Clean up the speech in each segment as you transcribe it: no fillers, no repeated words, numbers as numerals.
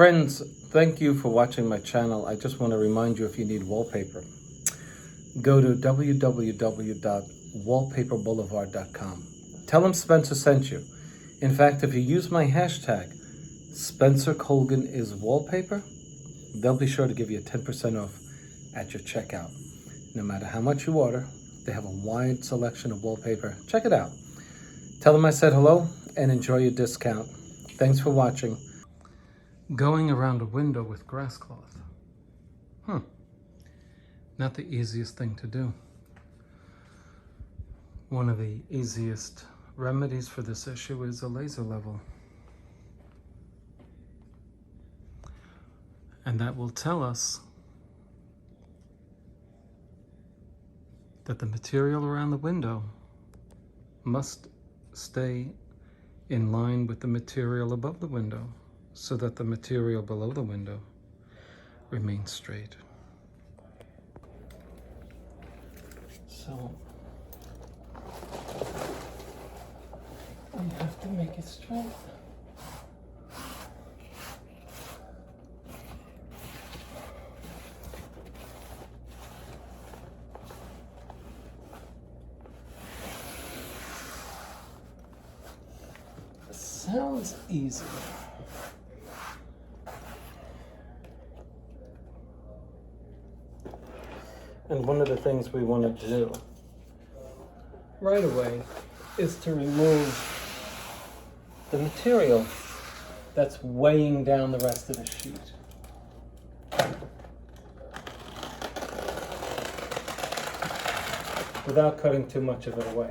Friends, thank you for watching my channel. I just want to remind you, if you need wallpaper, go to www.wallpaperboulevard.com. Tell them Spencer sent you. In fact, if you use my hashtag, Spencer Colgan is wallpaper, they'll be sure to give you 10% off at your checkout. No matter how much you order, they have a wide selection of wallpaper. Check it out. Tell them I said hello and enjoy your discount. Thanks for watching. Going around a window with Grasscloth. Not the easiest thing to do. One of the easiest remedies for this issue is a laser level. And that will tell us that the material around the window must stay in line with the material above the window, so that the material below the window remains straight. So we have to make it straight. Sounds easy. And one of the things we want to do right away is to remove the material that's weighing down the rest of the sheet. Without cutting too much of it away.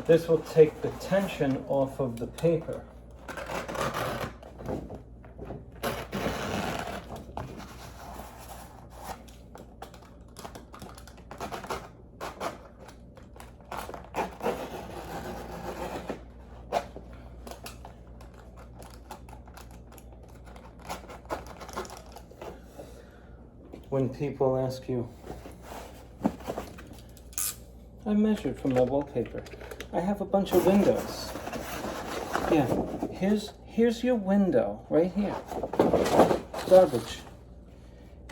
This will take the tension off of the paper. When people ask you, I measured for my wallpaper. I have a bunch of windows. Yeah, here's your window right here. Garbage.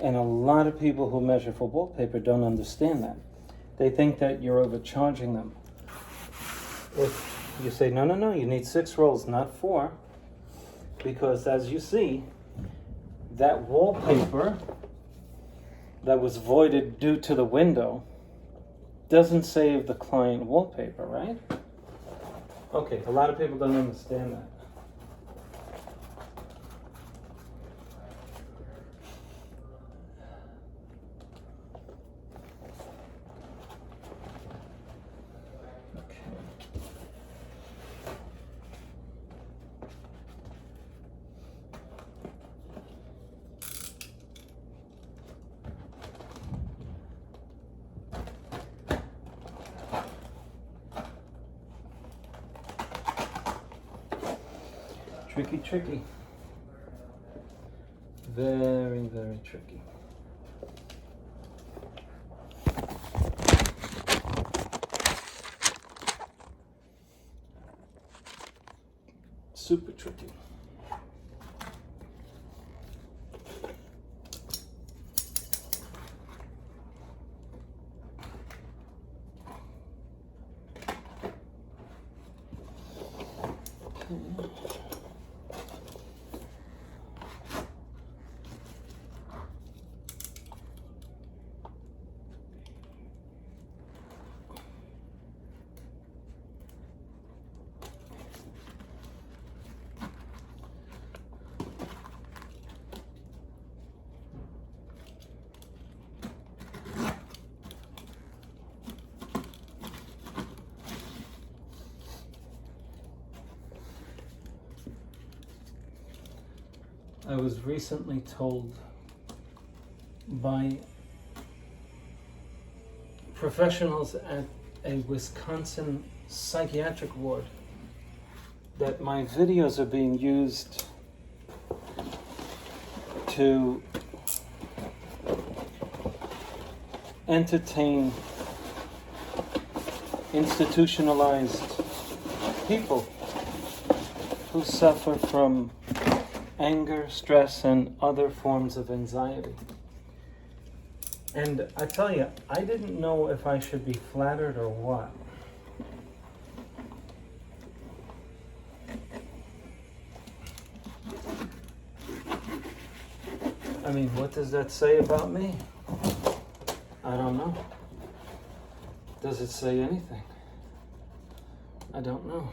And a lot of people who measure for wallpaper don't understand that. They think that you're overcharging them. If you say, no, you need 6 rolls, not 4. Because as you see, that wallpaper that was voided due to the window doesn't save the client wallpaper, right? Okay, a lot of people don't understand that. Tricky. Very, very tricky. Super tricky. I was recently told by professionals at a Wisconsin psychiatric ward that my videos are being used to entertain institutionalized people who suffer from anger, stress, and other forms of anxiety. And I tell you, I didn't know if I should be flattered or what. I mean, what does that say about me? I don't know. Does it say anything? I don't know.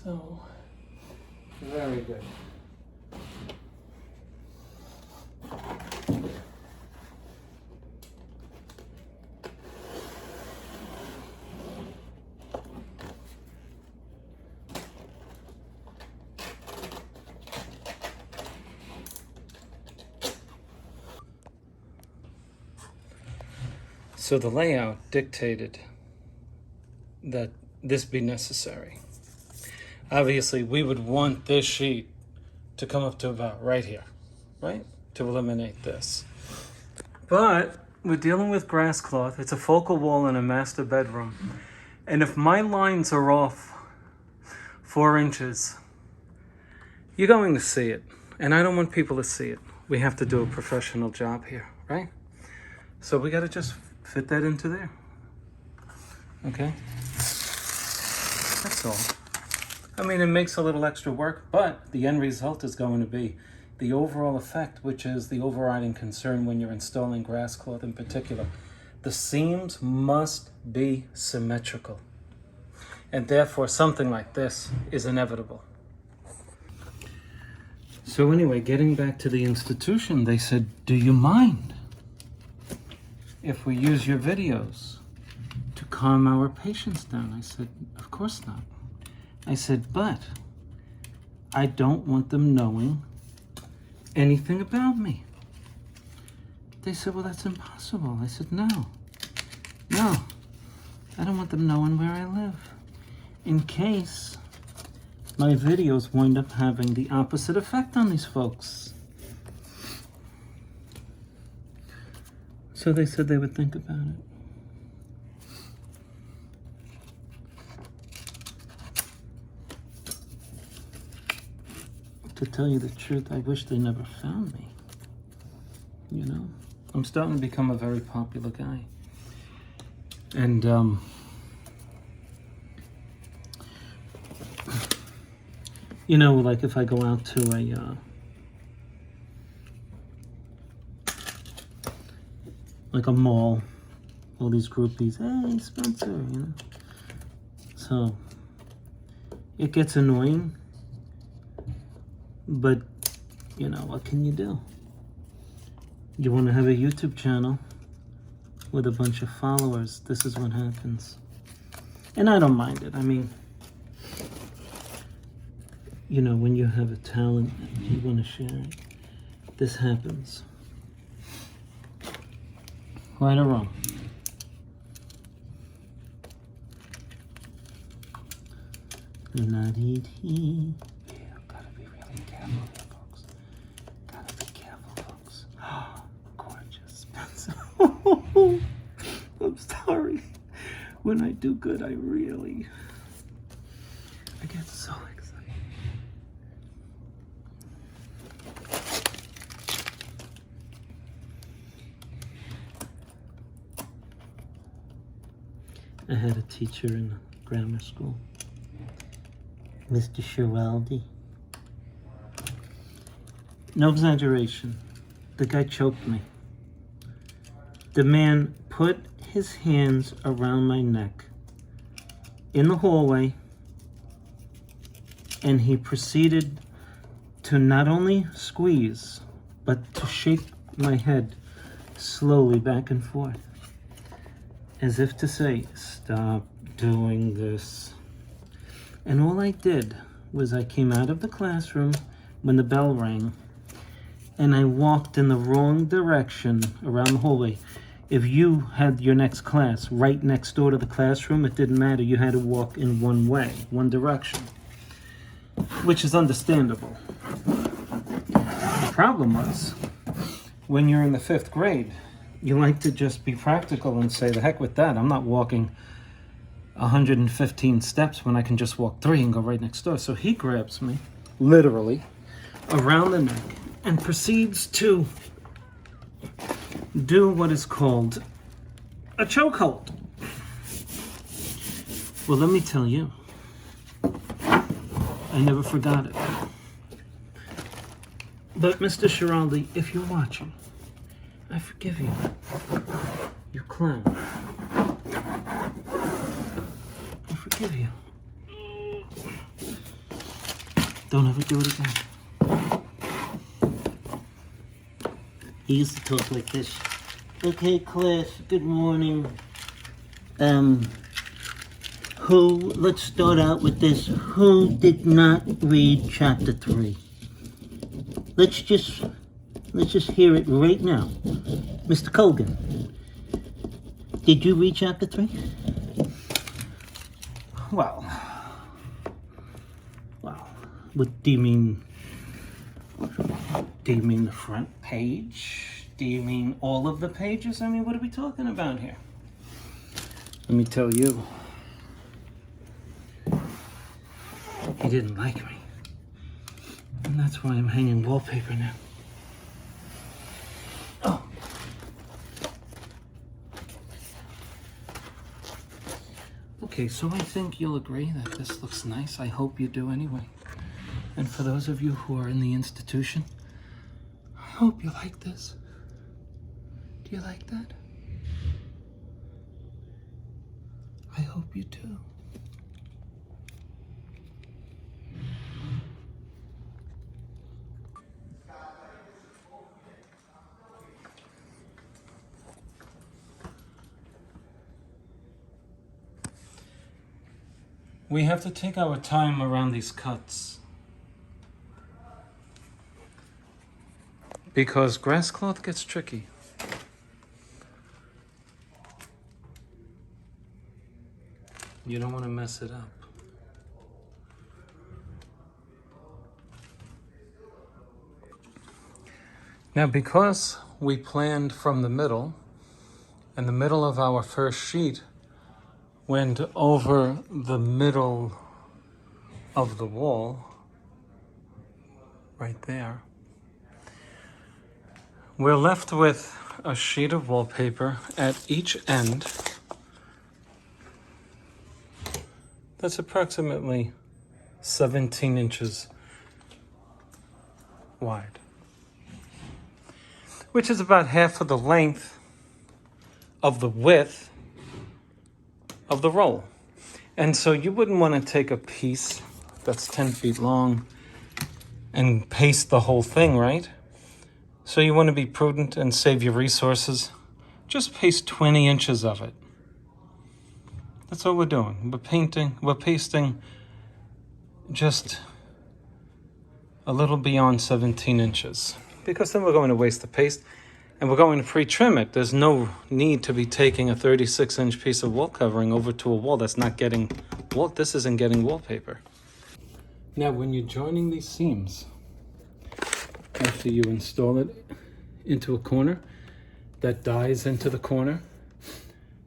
So, very good. So the layout dictated that this be necessary. Obviously, we would want this sheet to come up to about right here, right? To eliminate this. But we're dealing with Grasscloth. It's a focal wall in a master bedroom. And if my lines are off 4 inches, you're going to see it. And I don't want people to see it. We have to do a professional job here, right? So we got to just fit that into there. Okay? That's all. I mean, it makes a little extra work, but the end result is going to be the overall effect, which is the overriding concern when you're installing Grasscloth in particular. The seams must be symmetrical, and therefore something like this is inevitable. So anyway, getting back to the institution, they said, do you mind if we use your videos to calm our patients down? I said, of course not. I said, but I don't want them knowing anything about me. They said, well, that's impossible. I said, no, I don't want them knowing where I live, in case my videos wind up having the opposite effect on these folks. So they said they would think about it. To tell you the truth, I wish they never found me. You know? I'm starting to become a very popular guy. And, you know, like if I go out to a, like a mall, all these groupies, hey, Spencer, you know? So, it gets annoying. But you know, what can you do? You want to have a YouTube channel with a bunch of followers, this is what happens. And I don't mind it. I mean, you know, when you have a talent and you want to share it, this happens. Right or wrong? Not eating. Yeah, gotta be really careful here, folks. Gotta be careful, folks. Oh, gorgeous pencil. I'm sorry. When I do good, I get so excited. I had a teacher in grammar school, Mr. Shieldz. No exaggeration. The guy choked me. The man put his hands around my neck in the hallway, and he proceeded to not only squeeze, but to shake my head slowly back and forth, as if to say, stop doing this. And all I did was I came out of the classroom when the bell rang, and I walked in the wrong direction around the hallway. If you had your next class right next door to the classroom, it didn't matter. You had to walk in one way, one direction, which is understandable. The problem was, when you're in the 5th grade, you like to just be practical and say, the heck with that. I'm not walking 115 steps when I can just walk 3 and go right next door. So he grabs me, literally, around the neck and proceeds to do what is called a chokehold. Well, let me tell you, I never forgot it. But Mr. Shieldz, if you're watching, I forgive you. You clown. I forgive you. Don't ever do it again. He used to talk like this. Okay, class, good morning. Let's start out with this. Who did not read chapter 3? Let's just hear it right now. Mr. Colgan, did you read chapter 3? Well, what do you mean? Do you mean the front page? Do you mean all of the pages? I mean, what are we talking about here? Let me tell you. He didn't like me. And that's why I'm hanging wallpaper now. Oh. Okay, so I think you'll agree that this looks nice. I hope you do anyway. And for those of you who are in the institution, I hope you like this. Do you like that? I hope you do. We have to take our time around these cuts, because Grasscloth gets tricky. You don't want to mess it up. Now, because we planned from the middle, and the middle of our first sheet went over the middle of the wall, right there, we're left with a sheet of wallpaper at each end that's approximately 17 inches wide, which is about half of the length of the width of the roll. And so you wouldn't want to take a piece that's 10 feet long and paste the whole thing, right? So you want to be prudent and save your resources. Just paste 20 inches of it. That's all we're doing. We're pasting just a little beyond 17 inches. Because then we're going to waste the paste and we're going to pre-trim it. There's no need to be taking a 36-inch piece of wall covering over to a wall that's not getting wall. This isn't getting wallpaper. Now, when you're joining these seams, after you install it into a corner, that dies into the corner.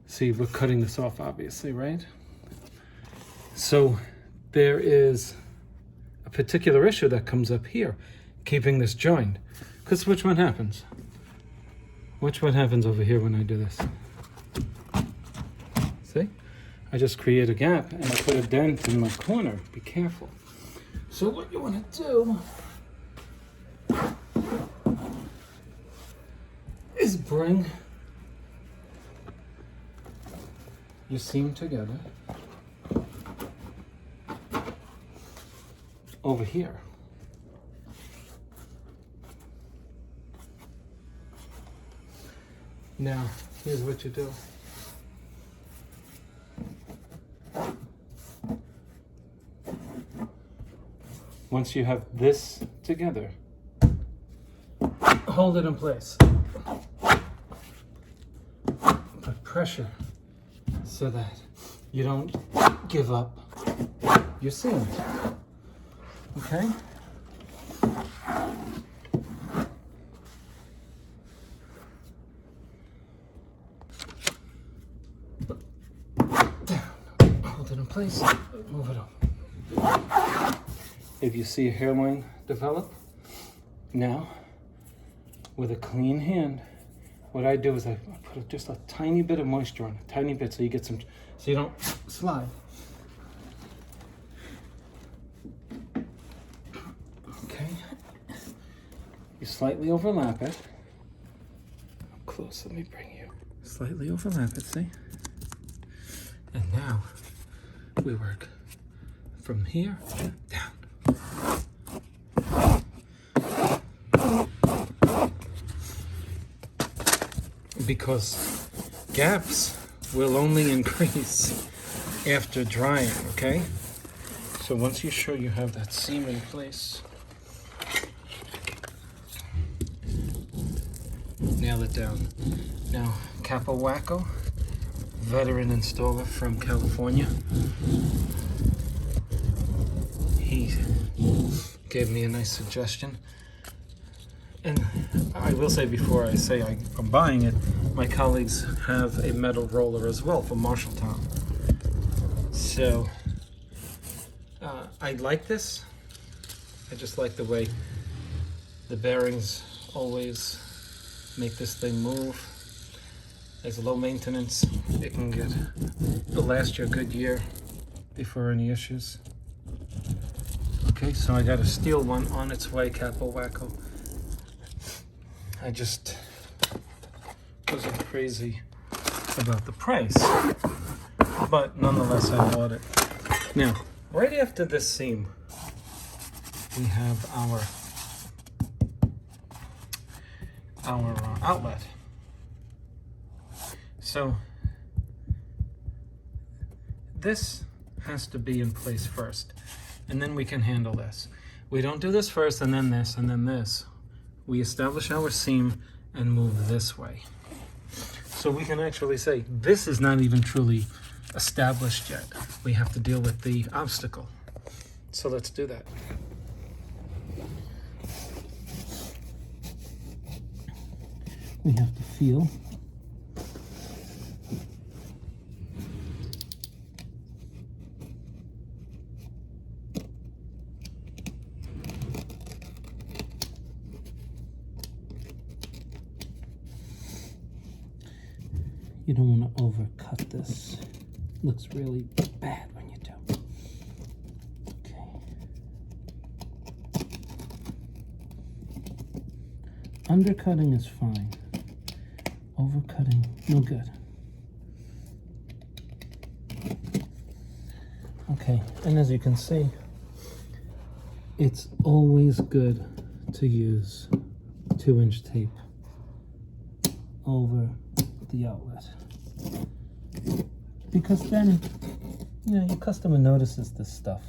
See, we're cutting this off, obviously, right? So there is a particular issue that comes up here, keeping this joined. Because which one happens? Which one happens over here when I do this? See? I just create a gap and I put a dent in my corner. Be careful. So what you want to do is bring your seam together over here. Now, here's what you do. Once you have this together, hold it in place. Put pressure so that you don't give up your seam. Okay? Down. Hold it in place. Move it up. If you see a hairline develop, now, with a clean hand, what I do is I put just a tiny bit of moisture on it, tiny bit, so you get some, so you don't slide. Okay, you slightly overlap it. Up close, let me bring you. Slightly overlap it, see? And now, we work from here down. Because gaps will only increase after drying, okay? So once you're sure you have that seam in place, nail it down. Now, Capo Wacko, veteran installer from California, he gave me a nice suggestion. And I will say before I say I'm buying it, my colleagues have a metal roller as well from Marshalltown. So I like this. I just like the way the bearings always make this thing move. It's low maintenance. It'll last you a good year before any issues. Okay, so I got a steel one on its way, Capo Wacko. I just wasn't crazy about the price, but nonetheless I bought it. Now, right after this seam, we have our outlet. So this has to be in place first, and then we can handle this. We don't do this first and then this and then this. We establish our seam and move this way. So we can actually say, this is not even truly established yet. We have to deal with the obstacle. So let's do that. We have to feel. You don't want to overcut this. Looks really bad when you do. Okay. Undercutting is fine. Overcutting, no good. Okay, and as you can see, it's always good to use 2-inch tape over the outlet, because then, you know, your customer notices this stuff.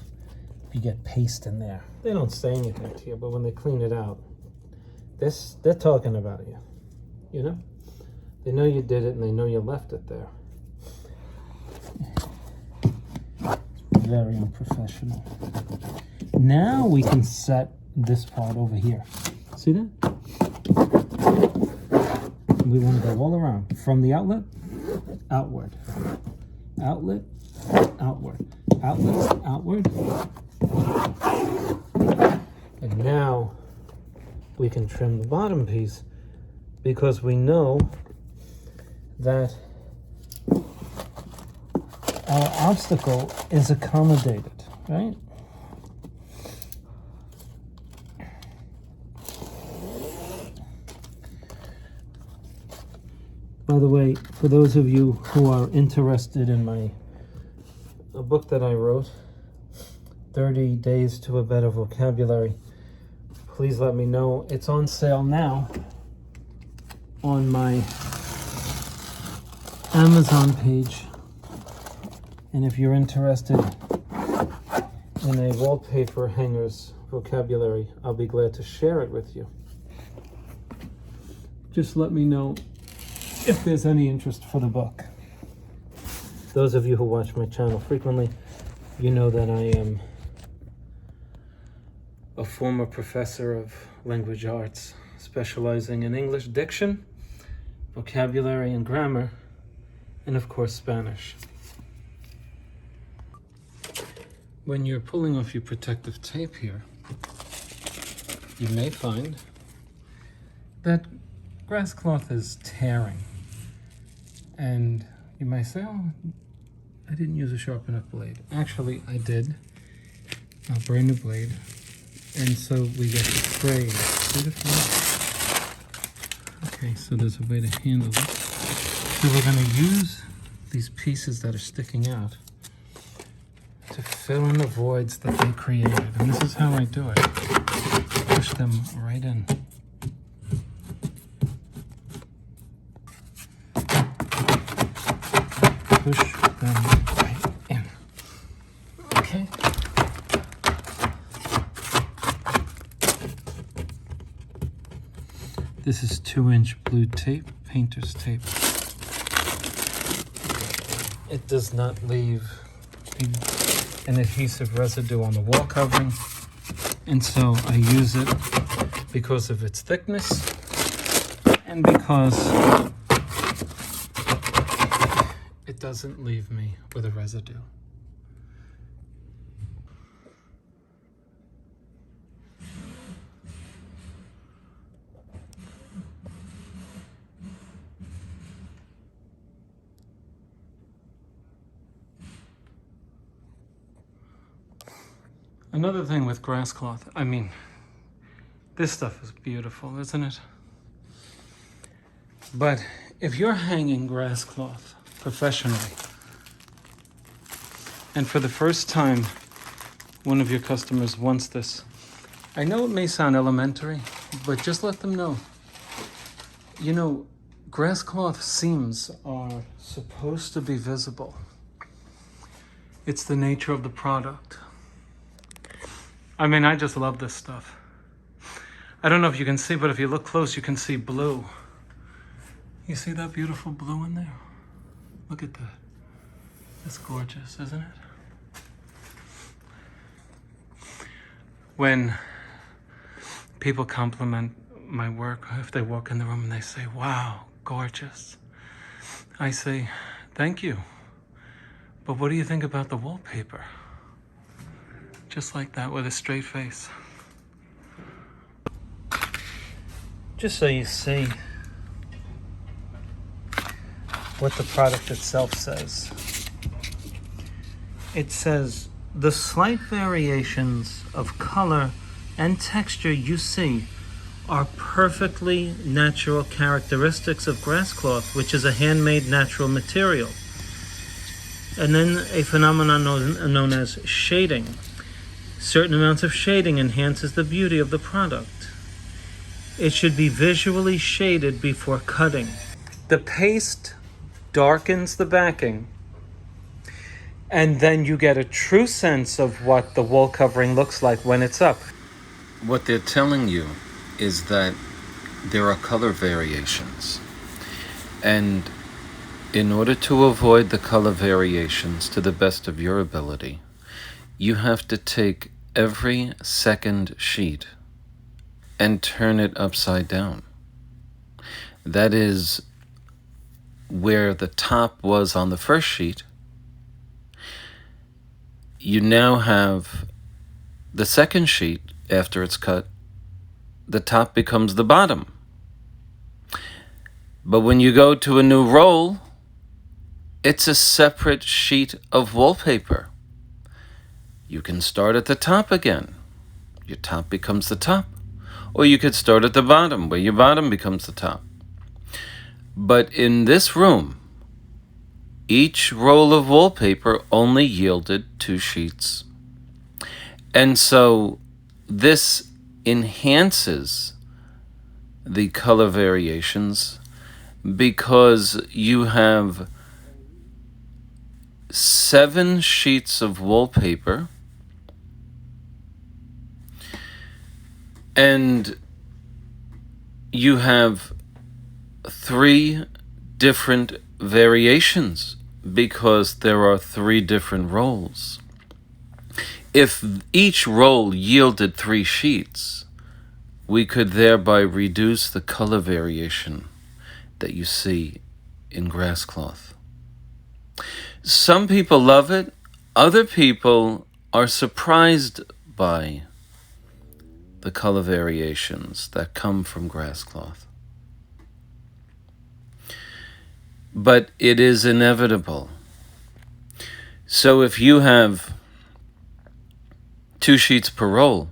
If you get paste in there, they don't say anything to you, but when they clean it out, they're talking about you, you know? They know you did it and they know you left it there. It's very unprofessional. Now we can set this part over here. See that? We want to go all around from the outlet, outward, outlet, outward, outlets, outward. And now we can trim the bottom piece, because we know that our obstacle is accommodated, right? By the way, for those of you who are interested in a book that I wrote, 30 Days to a Better Vocabulary, please let me know. It's on sale now on my Amazon page. And if you're interested in a wallpaper hanger's vocabulary, I'll be glad to share it with you. Just let me know if there's any interest for the book. Those of you who watch my channel frequently, you know that I am a former professor of language arts, specializing in English diction, vocabulary and grammar, and of course Spanish. When you're pulling off your protective tape here, you may find that Grasscloth is tearing. And you might say, oh, I didn't use a sharp enough blade. Actually, I did. A brand new blade. And so we get the spray. See the frame? Okay, so there's a way to handle it. So we're going to use these pieces that are sticking out to fill in the voids that they created. And this is how I do it. Push them right in. Push them right in. Okay. This is 2-inch blue tape, painter's tape. It does not leave an adhesive residue on the wall covering, and so I use it because of its thickness and because it doesn't leave me with a residue. Another thing with Grasscloth, I mean, this stuff is beautiful, isn't it? But if you're hanging Grasscloth professionally, and for the first time, one of your customers wants this, I know it may sound elementary, but just let them know. You know, Grasscloth seams are supposed to be visible. It's the nature of the product. I mean, I just love this stuff. I don't know if you can see, but if you look close, you can see blue. You see that beautiful blue in there? Look at that. It's gorgeous, isn't it? When people compliment my work, if they walk in the room and they say, wow, gorgeous, I say, thank you. But what do you think about the wallpaper? Just like that, with a straight face. Just so you see what the product itself says. It says, the slight variations of color and texture you see are perfectly natural characteristics of Grasscloth, which is a handmade natural material. And then a phenomenon known as shading. Certain amounts of shading enhances the beauty of the product. It should be visually shaded before cutting. The paste darkens the backing, and then you get a true sense of what the wall covering looks like when it's up. What they're telling you is that there are color variations. And in order to avoid the color variations to the best of your ability, you have to take every second sheet and turn it upside down. That is where the top was on the first sheet. You now have the second sheet after it's cut, the top becomes the bottom. But when you go to a new roll, it's a separate sheet of wallpaper. You can start at the top again. Your top becomes the top. Or you could start at the bottom, where your bottom becomes the top. But in this room, each roll of wallpaper only yielded 2 sheets. And so this enhances the color variations because you have 7 sheets of wallpaper and you have 3 different variations because there are 3 different rolls. If each roll yielded 3 sheets, we could thereby reduce the color variation that you see in Grasscloth. Some people love it. Other people are surprised by the color variations that come from Grasscloth. But it is inevitable. So if you have 2 sheets per roll,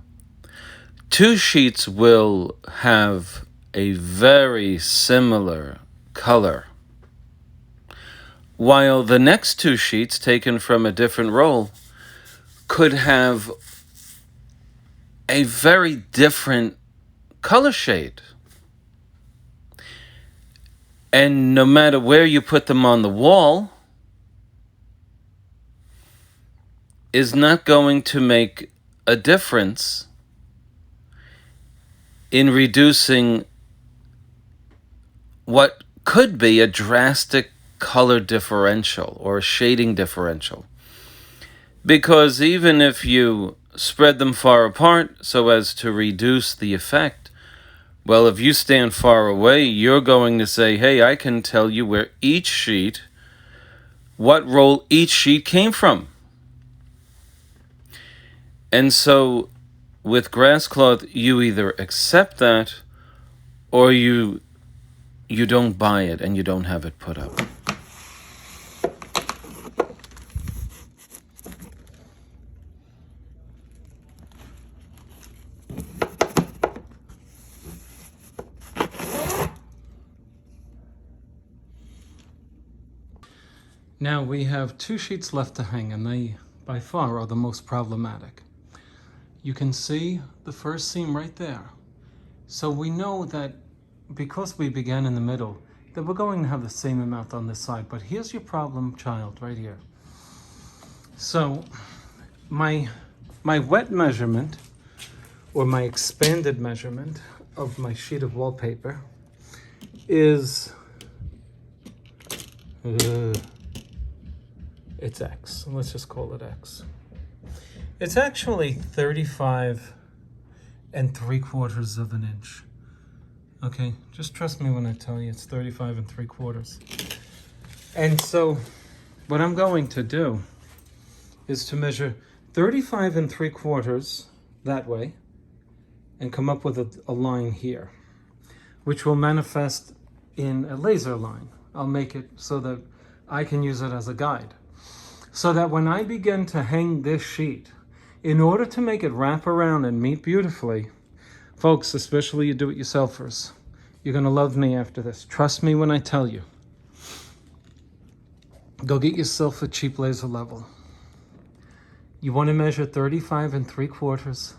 2 sheets will have a very similar color, while the next 2 sheets taken from a different roll could have a very different color shade. And no matter where you put them on the wall is not going to make a difference in reducing what could be a drastic color differential or a shading differential. Because even if you spread them far apart so as to reduce the effect, well, if you stand far away, you're going to say, hey, I can tell you where each sheet, what roll each sheet came from. And so with Grasscloth, you either accept that or you don't buy it and you don't have it put up. Now we have 2 sheets left to hang, and they by far are the most problematic. You can see the first seam right there. So we know that because we began in the middle, that we're going to have the same amount on this side. But here's your problem child right here. So my wet measurement, or my expanded measurement of my sheet of wallpaper is it's X. Let's just call it X. It's actually 35 3/4 of an inch. Okay, just trust me when I tell you it's 35 3/4. And so what I'm going to do is to measure 35 3/4 that way and come up with a line here, which will manifest in a laser line. I'll make it so that I can use it as a guide. So that when I begin to hang this sheet, in order to make it wrap around and meet beautifully, folks, especially you do-it-yourselfers, you're going to love me after this. Trust me when I tell you. Go get yourself a cheap laser level. You want to measure 35 3/4.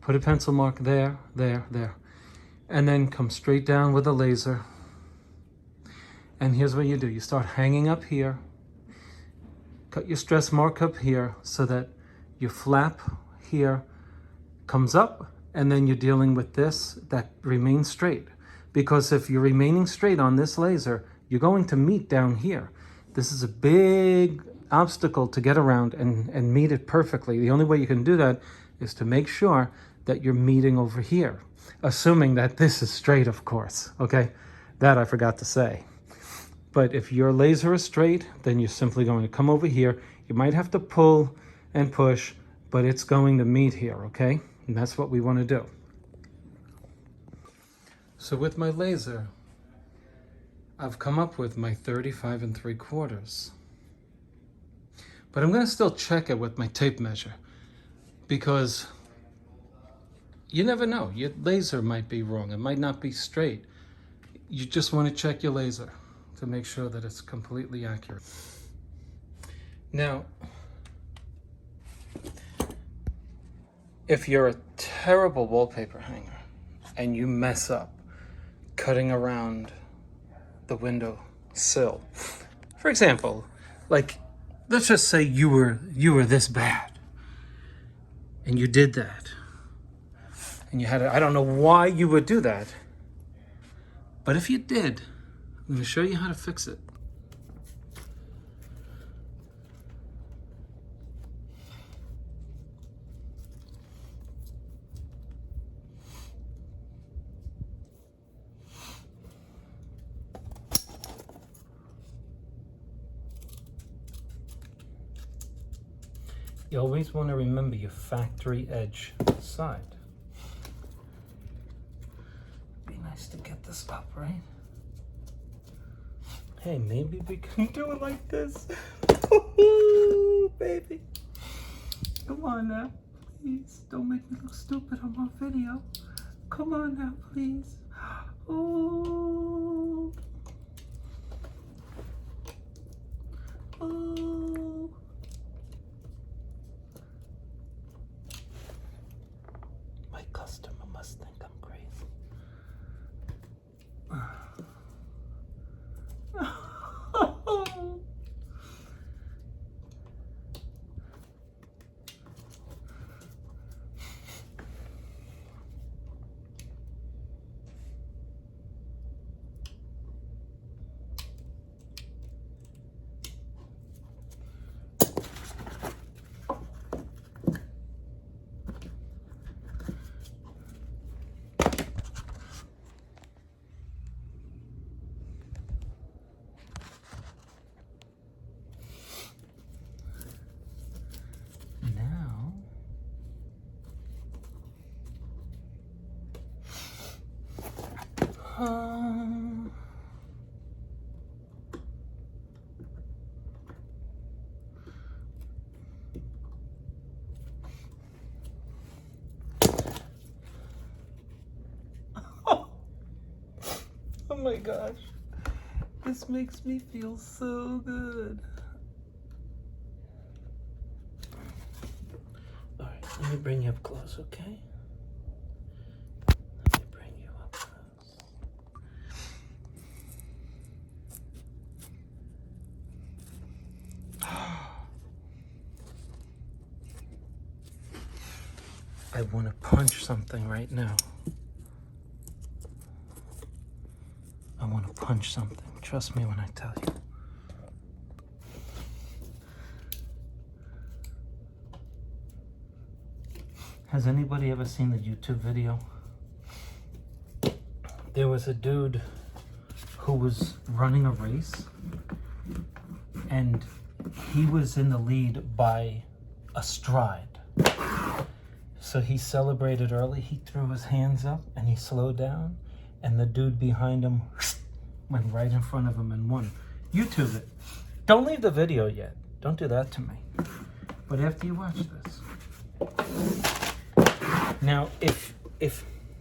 Put a pencil mark there, there, there. And then come straight down with a laser. And here's what you do. You start hanging up here. Cut your stress mark up here so that your flap here comes up, and then you're dealing with this that remains straight. Because if you're remaining straight on this laser, you're going to meet down here. This is a big obstacle to get around and meet it perfectly. The only way you can do that is to make sure that you're meeting over here, assuming that this is straight, of course, okay? That I forgot to say. But if your laser is straight, then you're simply going to come over here. You might have to pull and push, but it's going to meet here, okay? And that's what we want to do. So with my laser, I've come up with my 35 3/4. But I'm going to still check it with my tape measure, because you never know. Your laser might be wrong. It might not be straight. You just want to check your laser to make sure that it's completely accurate. Now, if you're a terrible wallpaper hanger and you mess up cutting around the window sill, for example, like let's just say you were this bad and you did that, and you had I don't know why you would do that, but if you did, I'm going to show you how to fix it. You always want to remember your factory edge side. Be nice to get this up, right? Hey, maybe we can do it like this. Ooh, baby. Come on now, please. Don't make me look stupid on my video. Come on now, please. Ooh. Ooh. My customer must think I'm crazy. Oh my gosh, this makes me feel so good. All right, let me bring you up close, okay? Let me bring you up close. I want to punch something right now. I want to punch something. Trust me when I tell you. Has anybody ever seen the YouTube video? There was a dude who was running a race, and he was in the lead by a stride. So he celebrated early. He threw his hands up and he slowed down, and the dude behind him went right in front of him and won. YouTube it. Don't leave the video yet. Don't do that to me. But after you watch this. Now, if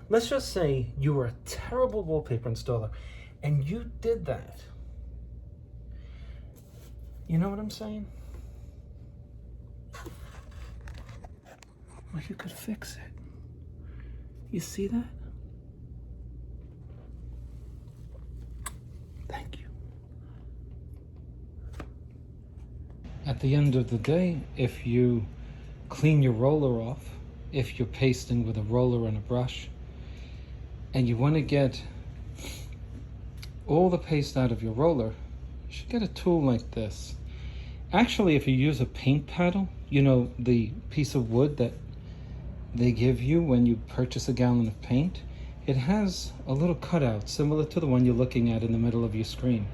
let's just say you were a terrible wallpaper installer and you did that. You know what I'm saying? Well, you could fix it. You see that? Thank you. At the end of the day, if you clean your roller off, if you're pasting with a roller and a brush, and you want to get all the paste out of your roller, you should get a tool like this. Actually, if you use a paint paddle, you know, the piece of wood that they give you when you purchase a gallon of paint, it has a little cutout similar to the one you're looking at in the middle of your screen.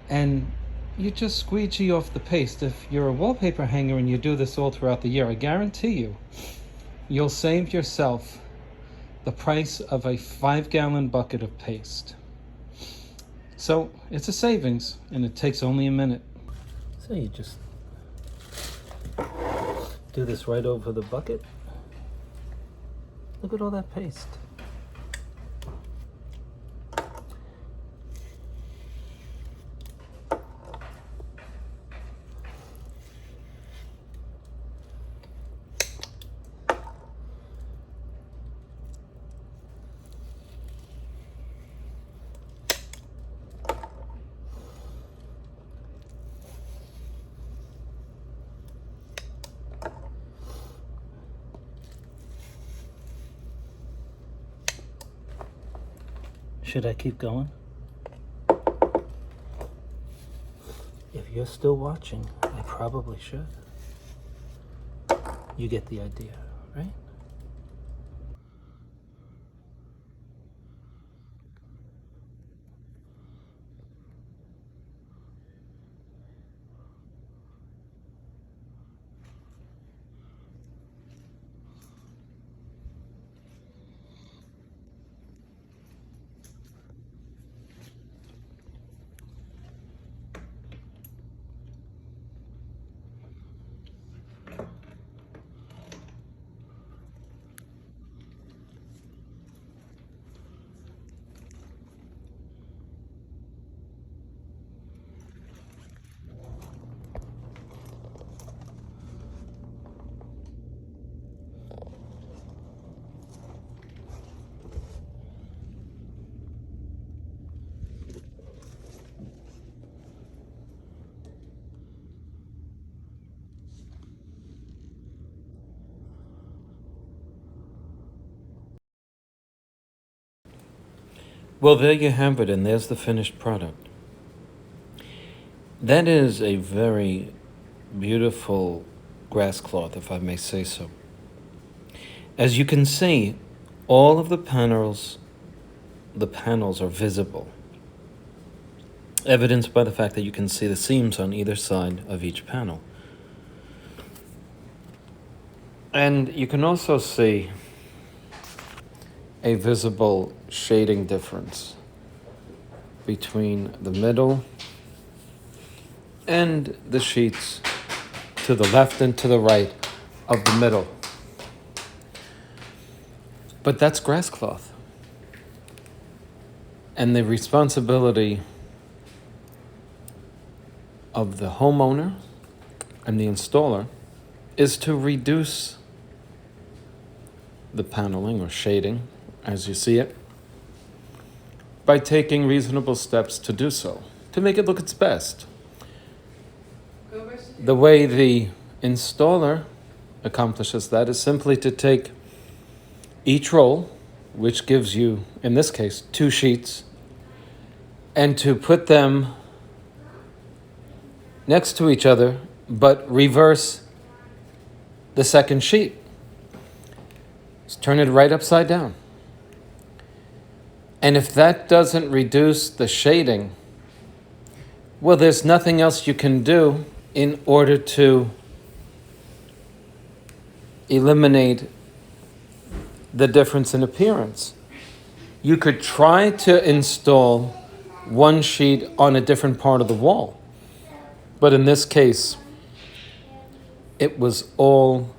And you just squeegee off the paste. If you're a wallpaper hanger and you do this all throughout the year, I guarantee you, you'll save yourself the price of a 5-gallon bucket of paste. So it's a savings, and it takes only a minute. So you just do this right over the bucket. Look at all that paste. Should I keep going? If you're still watching, I probably should. You get the idea, right? Well, there you have it, and there's the finished product. That is a very beautiful Grasscloth, if I may say so. As you can see, all of the panels are visible, evidenced by the fact that you can see the seams on either side of each panel. And you can also see a visible shading difference between the middle and the sheets to the left and to the right of the middle. But that's Grasscloth. And the responsibility of the homeowner and the installer is to reduce the paneling or shading as you see it by taking reasonable steps to do so, to make it look its best. The way the installer accomplishes that is simply to take each roll, which gives you, in this case, 2 sheets, and to put them next to each other, but reverse the second sheet. Just turn it right upside down. And if that doesn't reduce the shading, well, there's nothing else you can do in order to eliminate the difference in appearance. You could try to install one sheet on a different part of the wall, but in this case, it was all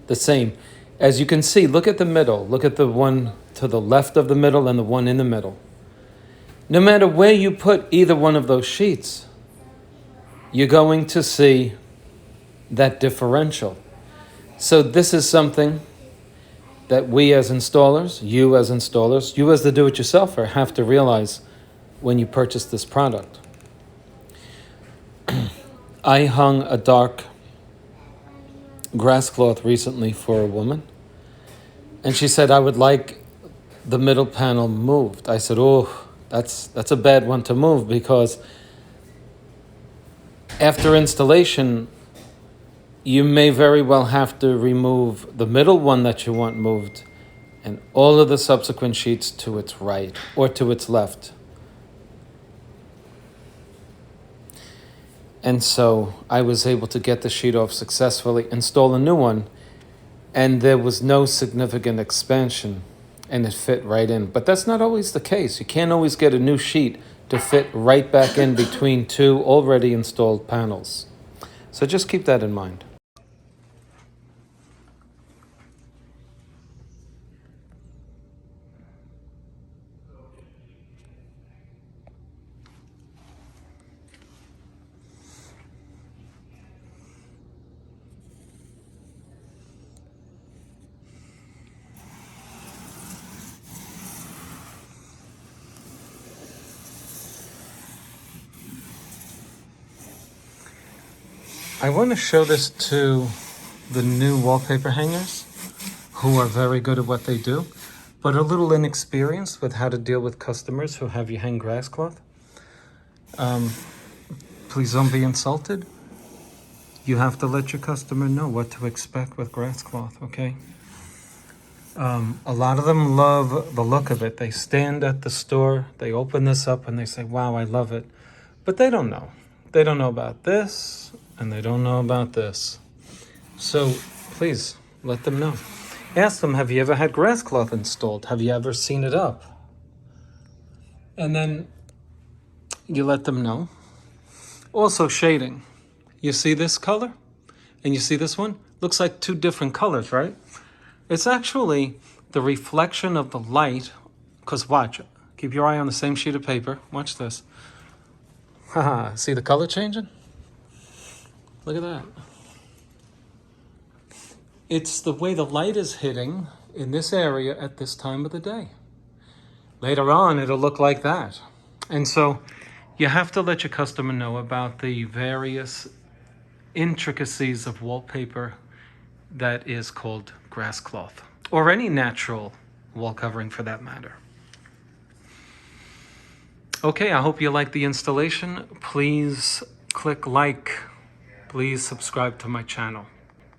the same. As you can see, look at the middle. Look at the one to the left of the middle and the one in the middle. No matter where you put either one of those sheets, you're going to see that differential. So this is something that we as installers, you as installers, you as the do-it-yourselfer have to realize when you purchase this product. I hung a dark grass cloth recently for a woman, and she said, I would like the middle panel moved. I said, oh, that's a bad one to move, because after installation, you may very well have to remove the middle one that you want moved and all of the subsequent sheets to its right or to its left. And so I was able to get the sheet off successfully, install a new one, and there was no significant expansion, and it fit right in. But that's not always the case. You can't always get a new sheet to fit right back in between two already installed panels. So just keep that in mind. I want to show this to the new wallpaper hangers who are very good at what they do, but a little inexperienced with how to deal with customers who have you hang grass cloth. Please don't be insulted. You have to let your customer know what to expect with grass cloth, okay? A lot of them love the look of it. They stand at the store, they open this up and they say, wow, I love it. But they don't know. They don't know about this, and they don't know about this. So please let them know. Ask them, have you ever had grass cloth installed? Have you ever seen it up? And then you let them know. Also shading. You see this color? And you see this one? Looks like two different colors, right? It's actually the reflection of the light, because watch, keep your eye on the same sheet of paper. Watch this. Haha, see the color changing? Look at that. It's the way the light is hitting in this area at this time of the day. Later on, it'll look like that. And so you have to let your customer know about the various intricacies of wallpaper that is called grass cloth, or any natural wall covering for that matter. Okay, I hope you like the installation. Please click like. Please subscribe to my channel.